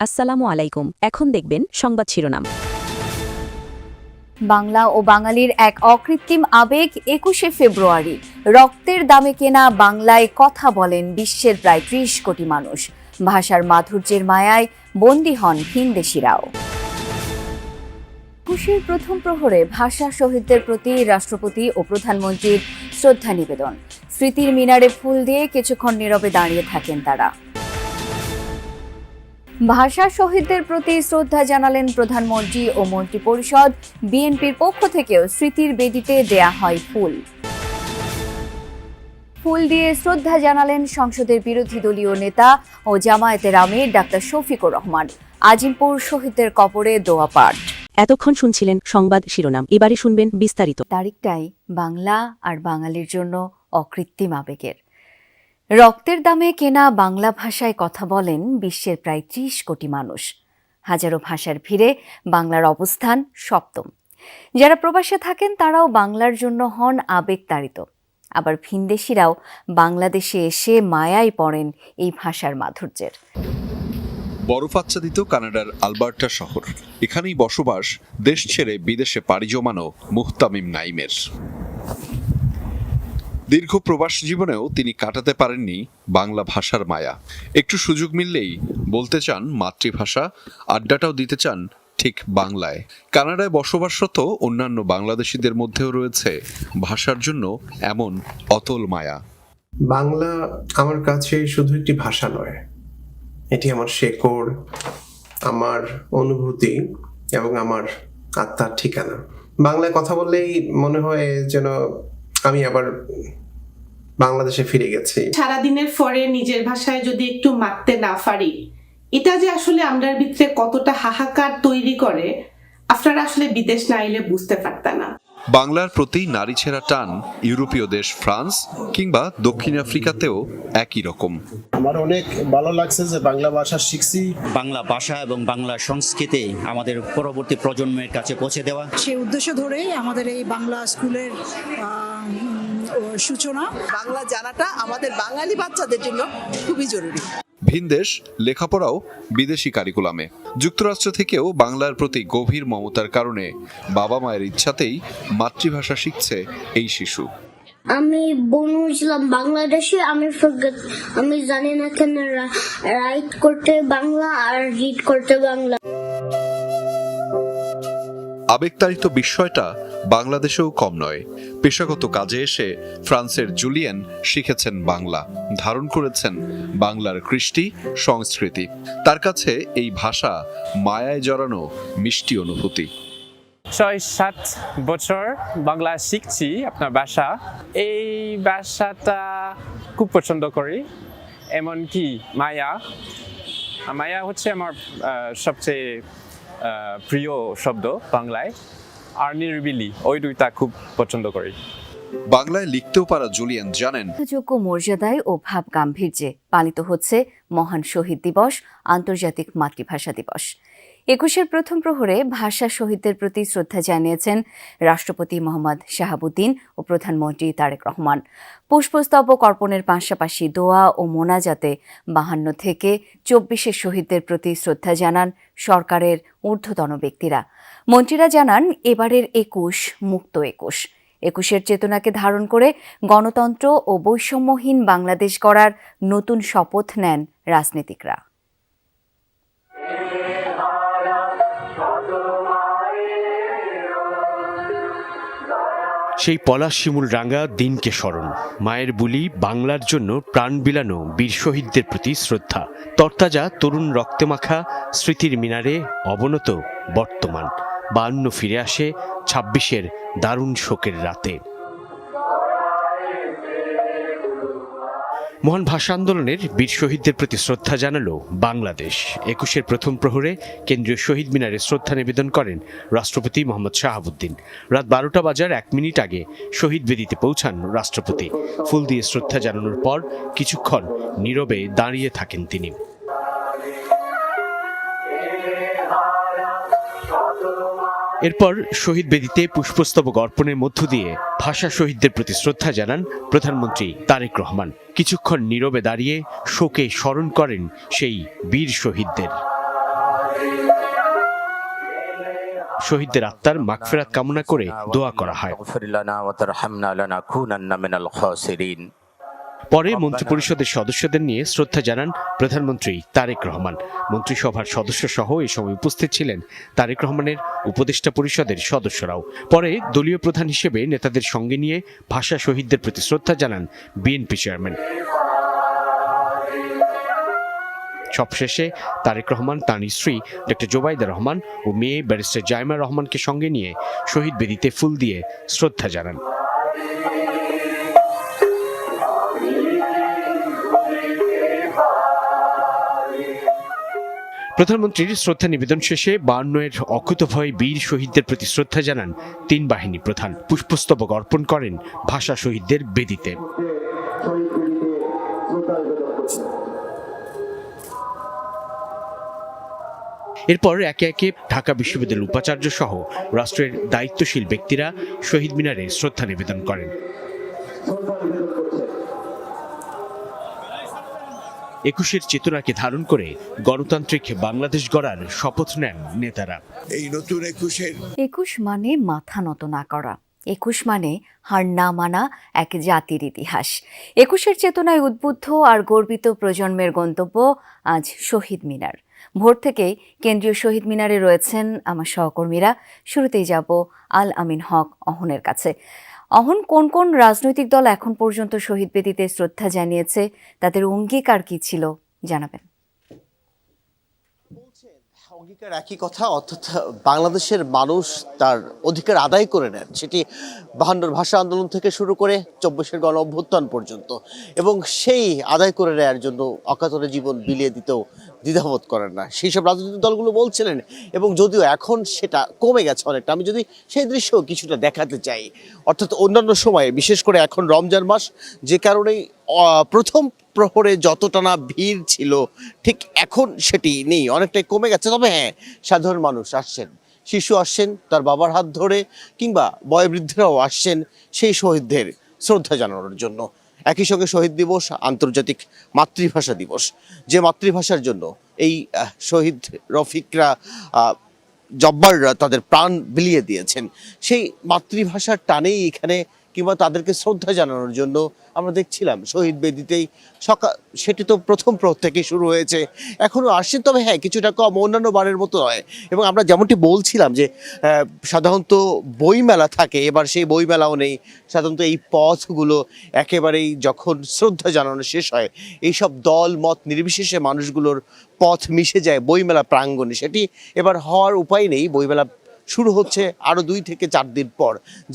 আসসালামু আলাইকুম। এখন দেখবেন সংবাদ শিরোনাম। বাংলা ও বাঙালির এক অকৃত্রিম আবেগ ২১শে ফেব্রুয়ারি। রক্তের দামে কেনা বাংলায় কথা বলেন বিশ্বের প্রায় ৩০ কোটি মানুষ। ভাষার মাধুর্যের মায়ায় বন্দী হন ভিনদেশিরাও। ২১শে প্রথম প্রহরে ভাষা শহীদদের প্রতি রাষ্ট্রপতি ও প্রধানমন্ত্রীর শ্রদ্ধা নিবেদন। স্মৃতির মিনারে ফুল দিয়ে কিছুক্ষণ নীরবে দাঁড়িয়ে থাকেন তারা। ভাষা শহীদদের প্রতি শ্রদ্ধা জানালেন প্রধানমন্ত্রী ও মন্ত্রিপরিষদ। বিএনপির পক্ষ থেকেও স্মৃতির বেদিতে দেয়া হয় ফুল। ফুল দিয়ে শ্রদ্ধা জানালেন সংসদের বিরোধী দলীয় নেতা ও জামায়াতের আমির ডাক্তার শফিকুর রহমান। আজিমপুর শহীদদের কবরে দোয়া পাঠ। এতক্ষণ শুনছিলেন সংবাদ শিরোনাম, এবারে শুনবেন বিস্তারিত। তারিখটাই বাংলা আর বাঙালির জন্য অকৃত্রিম আবেগের। রক্তের দামে কেনা বাংলা ভাষায় কথা বলেন বিশ্বের প্রায় ৩০ কোটি মানুষ। হাজারো ভাষার ভিড়ে বাংলার অবস্থান সপ্তম। যারা প্রবাসে থাকেন তারাও বাংলার জন্য হন আবেগতাড়িত। আবার ভিনদেশিরাও বাংলাদেশে এসে মায়ায় পড়েন এই ভাষার মাধুর্যের। বরফাচ্ছাদিত কানাডার আলবার্টা শহর, এখানেই বসবাস দেশ ছেড়ে বিদেশে পাড়ি জমানো মুহতামিম নাইমের। দীর্ঘ প্রবাস জীবনেও তিনি কাটাতে পারেননি বাংলা ভাষার মায়া। একটু সুযোগ মিললেই বলতে চান মাতৃভাষা, আড্ডাটাও দিতে চান ঠিক বাংলায়। কানাডায় বসবাসরত অন্যান্য বাংলাদেশিদের মধ্যেও রয়েছে ভাষার জন্য এমন অতল মায়া। বাংলা আমার কাছে শুধু একটি ভাষা নয়, এটি আমার শেকড়, আমার অনুভূতি এবং আমার আত্মার ঠিকানা। বাংলায় কথা বললেই মনে হয় যেন আমি আবার বাংলাদেশে ফিরে গেছি। সারাদিনের পরে নিজের ভাষায় যদি একটু মারতে না পারি, এটা যে আসলে আমরার ভিতরে কতটা হাহাকার তৈরি করে, আপনারা আসলে বিদেশ না এলে বুঝতে পারতেন না। বাংলার প্রতি নারী ছেঁড়া টান ইউরোপীয় দেশ ফ্রান্স কিংবা দক্ষিণ আফ্রিকাতেও একই রকম। আমার অনেক ভালো লাগছে যে বাংলা ভাষা শিখছি। বাংলা ভাষা এবং বাংলা সংস্কৃতি আমাদের পরবর্তী প্রজন্মের কাছে পৌঁছে দেওয়া, সেই উদ্দেশ্য ধরেই আমাদের এই বাংলা স্কুলের সূচনা। বাংলা জানাটা আমাদের বাঙালি বাচ্চাদের জন্য খুবই জরুরি। ভিনদেশ লেখাপড়াও বিদেশি কারিকুলামে। যুক্তরাষ্ট্র থেকেও বাংলার প্রতি গভীর মমতার কারণে বাবা মায়ের ইচ্ছাতেই মাতৃভাষা শিখছে এই শিশু। আমি বনু ইসলাম বাংলাদেশে। আমি জানি না কেন রাইট করতে বাংলা আর রিড করতে বাংলা। আবেগতাড়িত বিষয়টা বাংলাদেশেও কম নয়। পেশাগত কাজে এসে ফ্রান্সের জুলিয়েন শিখেছেন বাংলা, ধারণ করেছেন বাংলার কৃষ্টি সংস্কৃতি। তার কাছে এই ভাষা মায়ায় জড়ানো মিষ্টি অনুভূতি। ৬-৭ বছর বাংলা শিখছি আপনার ভাষা। এই ভাষাটা খুব পছন্দ করি, এমনকি মায়া হচ্ছে আমার সবচেয়ে প্রিয় শব্দ বাংলায়, আর নিরিবিলি, ওই দুইটা খুব পছন্দ করি। বাংলায় লিখতেও পারা জুলিয়েন জানেন, যোগ্য মর্যাদায় ও ভাব গাম্ভীর্যে পালিত হচ্ছে মহান শহীদ দিবস, আন্তর্জাতিক মাতৃভাষা দিবস। ২১শে প্রথম প্রহরে ভাষা শহীদদের প্রতি শ্রদ্ধা জানিয়েছেন রাষ্ট্রপতি মোহাম্মদ শাহাবুদ্দিন ও প্রধানমন্ত্রী তারেক রহমান। পুষ্পস্তবক অর্পণের পাশাপাশি দোয়া ও মোনাজাতে ৫২ থেকে ২৪ শহীদদের প্রতি শ্রদ্ধা জানান সরকারের ঊর্ধ্বতন ব্যক্তিরা। মন্ত্রীরা জানান, এবারের ২১ মুক্ত ২১। ২১-এর চেতনাকে ধারণ করে গণতন্ত্র ও বৈষম্যহীন বাংলাদেশ গড়ার নতুন শপথ নেন রাজনীতিকরা। সেই পলাশ শিমুল রাঙা দিনকে স্মরণ, মায়ের বুলি বাংলার জন্য প্রাণ বিলানো বীর শহীদদের প্রতি শ্রদ্ধা, তরতাজা তরুণ রক্তে মাখা স্মৃতির মিনারে অবনত বর্তমান। ৫২ ফিরে আসে ২৬-এর দারুণ শোকের রাতে। মহান ভাষা আন্দোলনের বীর শহীদদের প্রতি শ্রদ্ধা জানালো বাংলাদেশ। ২১-এর প্রথম প্রহরে কেন্দ্রীয় শহীদ মিনারে শ্রদ্ধা নিবেদন করেন রাষ্ট্রপতি মোহাম্মদ শাহাবুদ্দিন। রাত ১২টা বাজার ১ মিনিট আগে শহীদ বেদিতে পৌঁছান রাষ্ট্রপতি। ফুল দিয়ে শ্রদ্ধা জানানোর পর কিছুক্ষণ নীরবে দাঁড়িয়ে থাকেন তিনি। এরপর শহীদ বেদিতে পুষ্পস্তবক অর্পণের মধ্য দিয়ে ভাষা শহীদদের প্রতি শ্রদ্ধা জানান প্রধানমন্ত্রী তারেক রহমান। কিছুক্ষণ নীরবে দাঁড়িয়ে শোকে স্মরণ করেন সেই বীর শহীদদের। শহীদদের আত্মার মাগফিরাত কামনা করে দোয়া করা হয়। পরে মন্ত্রিপরিষদের সদস্যদের নিয়ে শ্রদ্ধা জানান প্রধানমন্ত্রী তারেক রহমান। মন্ত্রিসভার সদস্য সহ এই সময় উপস্থিত ছিলেন তারেক রহমানের উপদেষ্টা পরিষদের সদস্যরাও। পরে দলীয় প্রধান হিসেবে নেতাদের সঙ্গে নিয়ে ভাষা শহীদদের প্রতি শ্রদ্ধা জানান বিএনপি চেয়ারম্যান। সবশেষে তারেক রহমান তাঁর স্ত্রী ডক্টর জোবাইদা রহমান ও মেয়ে ব্যারিস্টার জাইমা রহমানকে সঙ্গে নিয়ে শহীদ বেদিতে ফুল দিয়ে শ্রদ্ধা জানান। প্রধানমন্ত্রীর শ্রদ্ধা নিবেদন শেষে 52-এর অকুতোভয় বীর শহীদদের প্রতি শ্রদ্ধা জানান 3 বাহিনী প্রধান। পুষ্পস্তবক অর্পণ করেন ভাষা শহীদদের বেদিতে। এরপর একে একে ঢাকা বিশ্ববিদ্যালয়ের উপাচার্য সহ রাষ্ট্রের দায়িত্বশীল ব্যক্তিরা শহীদ মিনারে শ্রদ্ধা নিবেদন করেন। 21-এর চেতনাকে ধারণ করে গণতান্ত্রিক বাংলাদেশ গড়ার শপথ নেন নেতারা। এই নতুন 21 মানে মাথা নত না করা, 21 মানে হার না মানা এক জাতির ইতিহাস। 21-এর চেতনায় উদ্বুদ্ধ আর গর্বিত প্রজন্মের গন্তব্য আজ শহীদ মিনার। ভোর থেকেই কেন্দ্রীয় শহীদ মিনারে রয়েছেন আমার সহকর্মীরা। শুরুতেই যাব আল আমিন হক অহনের কাছে। অহন, কোন কোন রাজনৈতিক দল এখন পর্যন্ত শহীদ বেদিতে শ্রদ্ধা জানিয়েছে, তাদের অঙ্গীকার কি ছিল জানাবেন। অঙ্গীকার একই কথা, অর্থাৎ বাংলাদেশের মানুষ তার অধিকার আদায় করে নেন, সেটি 52 ভাষা আন্দোলন থেকে শুরু করে 24-এর গণ অভ্যুত্থান পর্যন্ত, এবং সেই আদায় করে নেওয়ার জন্য অকাতরে জীবন বিলিয়ে দিতেও দ্বিধাবোধ করেন না সেই সব রাজনৈতিক দলগুলো বলছিলেন। এবং যদিও এখন সেটা কমে গেছে অনেকটা, আমি যদি সেই দৃশ্য কিছুটা দেখাতে চাই, অর্থাৎ অন্যান্য সময়ে বিশেষ করে এখন রমজান মাস, যে কারণেই প্রথম প্রহরে যতটা না ভিড় ছিল ঠিক এখন সেটি নেই, অনেকটাই কমে গেছে। তবে হ্যাঁ, সাধারণ মানুষ আসছেন, শিশু আসছেন তার বাবার হাত ধরে, কিংবা বয়োবৃদ্ধরাও আসছেন সেই শহীদদের শ্রদ্ধা জানানোর জন্য। একই সঙ্গে শহীদ দিবস, আন্তর্জাতিক মাতৃভাষা দিবস, যে মাতৃভাষার জন্য এই শহীদ রফিকরা, জব্বাররা তাদের প্রাণ বিলিয়ে দিয়েছেন, সেই মাতৃভাষার টানেই এখানে, কিংবা তাদেরকে শ্রদ্ধা জানানোর জন্য আমরা দেখছিলাম শহীদ বেদিতেই সেটি তো প্রথম প্রহর থেকে শুরু হয়েছে, এখনও আসছে। তবে হ্যাঁ, কিছুটা কম, অন্যান্য বারের মতো নয়। এবং আমরা যেমনটি বলছিলাম যে সাধারণত বইমেলা থাকে, এবার সেই বইমেলাও নেই। সাধারণত এই পথগুলো একেবারেই যখন শ্রদ্ধা জানানো শেষ হয়, এইসব দল মত নির্বিশেষে মানুষগুলোর পথ মিশে যায় বইমেলা প্রাঙ্গণে। সেটি এবার হওয়ার উপায় নেই, বইমেলা শুরু হচ্ছে আরও 2 থেকে 4 দিন পর।